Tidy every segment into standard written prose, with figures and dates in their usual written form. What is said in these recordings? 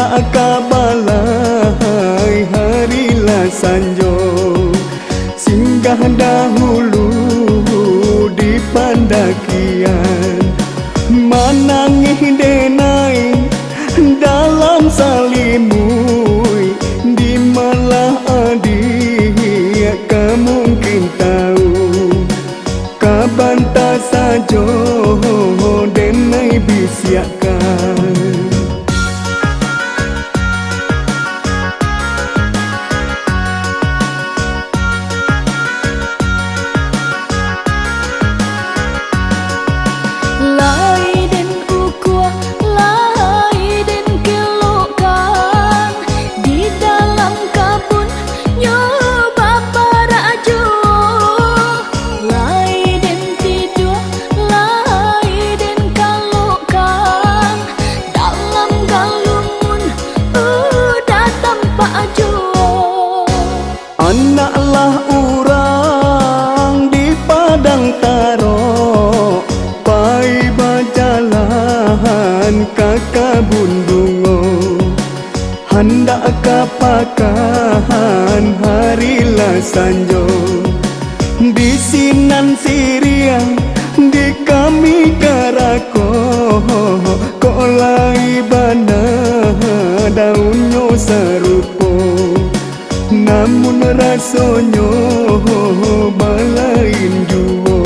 hendak kabalai harilah sanjo, singgah dahulu di pandakian, manangih denai dalam salimui, di malah adik kemungkin tahu kabanta sajo denai bisiakan. Anaklah orang di padang taro, pai berjalan ke kebun bungo, hendak kapakan harilah sanjo, di sinan siriang di kami karako, kolai bana daunnya serupo, namun rasonyo balain juo.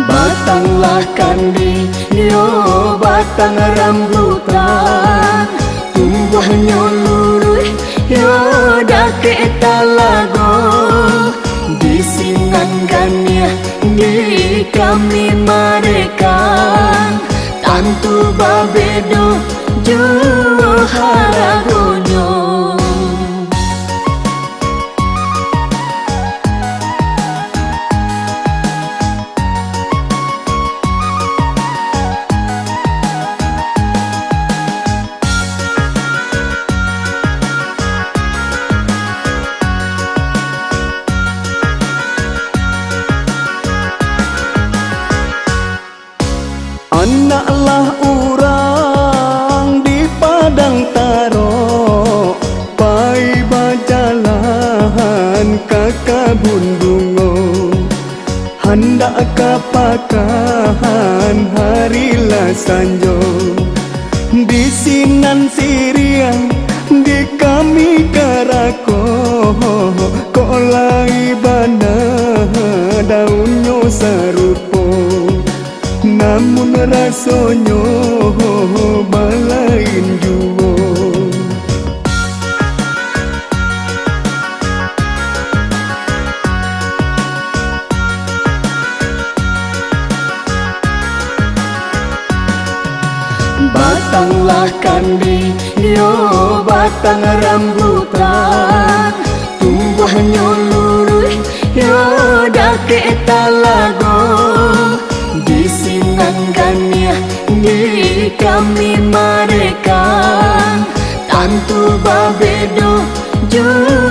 Batanglah kandi, yo batang rambutan, tumbuhnya lurus, yo dake talago, di sinanggannya di kami mereka, tantu babedo jauh haragonyo. Anaklah orang di padang taro, pai berjalan ke kebun bungo, hendak kapakan harilah sanjo, di sinan siriang di kami karako, kolai bana daunnya serupo, namun rasonyo balain juo. Batanglah kandi, yo batang rambutan, tumbuhnya lurus, yo dake talago, di sinanggannya di kami mereka, tantu babedo jauh